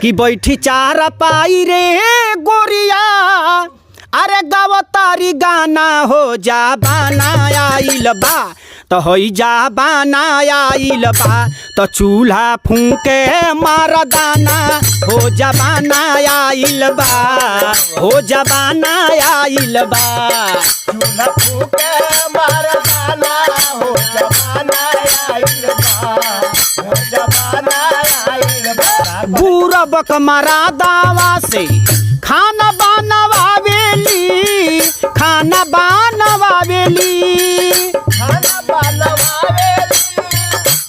कि बैठी चार पाई रे गोरिया, अरे गावतारी गाना हो जा बाना आइल बा, तो होई जा बाना आइल बा, तो चूल्हा फूके मार दाना हो जा बाना आइल बा, हो जा बाना आइल बा, चूल्हा फूके मार दाना हो जा बाना आइल बा, हो जा बाना आइल बा। बूरबक मरा दावा से खाना बनवावेली, खाना बनवावेली, खाना बनवावेली,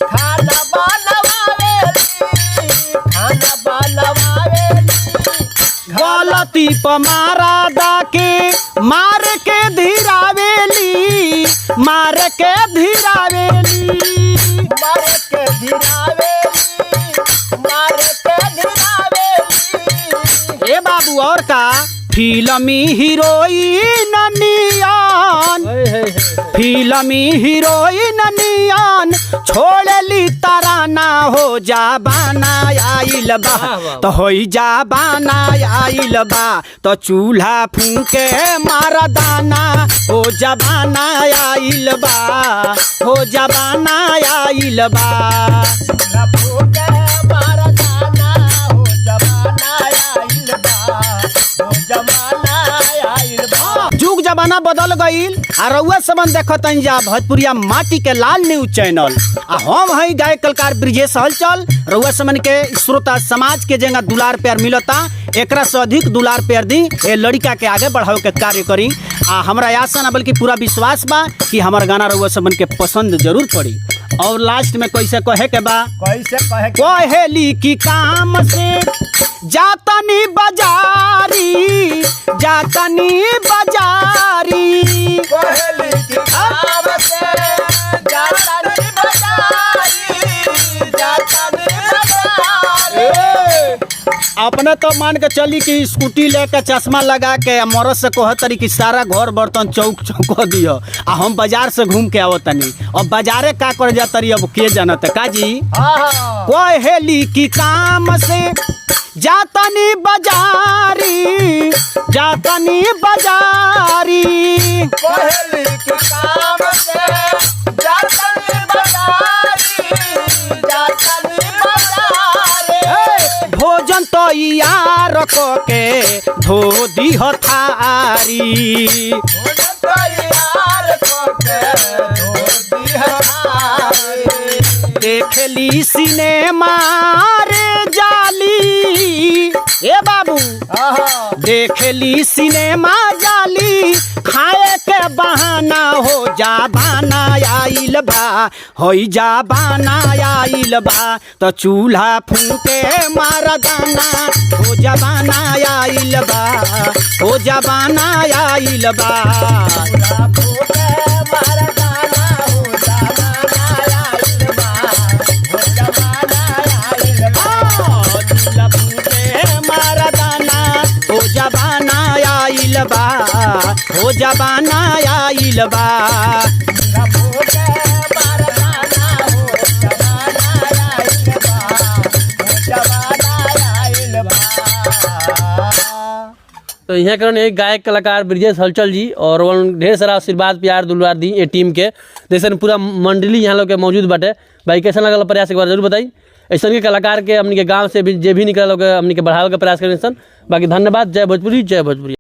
खाना बनवावेली, खाना बनवावेली। गलती पर मारा दा के मार के धीरावेली, मार के धीरावेली, मार के धीरावेली, मार के धीरावेली। ए बाबू और का फिल्मी हीरोइन नियन, फिल्मी हीरोइन नियन छोड़ली तराना हो जा बाना आइल बा, तो होई जा बाना आइल बा, तो चूल्हा फूके मार दाना हो जा बाना आइल बा, हो जा बाना आइल बा। चूल्हा फूके मार दाना हो जा बाना आइल बा, हो जा बाना आइल बा। जुग जमाना बदल गईल आ रउआ सबन देखतन जा भोजपुरिया माटी के लाल न्यूज चैनल, आ हम हई गायक कलाकार ब्रिजेश हलचल। रउआ सबन के श्रोता समाज के जगह दुलार प्यार मिलता, एकरा से अधिक दुलार प्यार दी ए लड़का के आगे बढ़ावे के कार्य करी। आ हमरा आशा ना बल्कि पूरा विश्वास बा कि हमार गाना रउआ सबन के पसंद जरूर पड़ी। और लास्ट में कैसे कहे के बा, कैसे कहे के कहेली की काम से जातनी बाजारी, जातनी बाजारी, कोहली की खाब से जातनी बाजारी, जातनी बाजारी। अपने तो मान के चली कि स्कूटी लेके चश्मा लगा के मरद से कहतरी कि सारा घर बर्तन चौक चौक दियो, आ हम बाजार से घूम के आवतनी। अब बाजारे का कर जातरी अब के जानत का जी। हाँ कहेली की काम से जातनी बाजारी, जातनी बाजारी, कोहली की काम से जातनी बाजारी, जातनी बाजारी। भोजन तो यार को के धो दी थारी, भोजन तो यार को के धोती हमारी। देखली सिनेमा रे जाली, ए बाबू हाँ देखली सिनेमा जाली, खाए के बहाना हो जा बाना आइल बा, होई जा बाना आइल बा, तो चूल्हा फूके मार दाना हो जा बाना आइल बा, हो जा बाना आइल बा। चूल्हा फूके मार दाना हो जा बाना आइल बा, हो जा बाना आइल बा। चूल्हा फूके मार दाना हो जा बाना आइल बा, हो जा बाना आइल बा। चूल्हा फूके मार दाना हो जा बाना आइल बा, हो जा बाना आइल बा। तो यहाँ कारण एक गायक कलाकार ब्रिजेश हलचल जी और ढेर सारा आशीर्वाद प्यार दुलार दी ये टीम के, जैसे पूरा मंडली यहाँ लोग के मौजूद बाटे। भाई कैसा लगल प्रयास एक बार जरूर बताई। ऐसा के कलाकार के हमनी के गांव से भी जे भी निकल हमनी के बढ़ावे के प्रयास करें। बाकी धन्यवाद। जय भोजपुरी, जय भोजपुरी।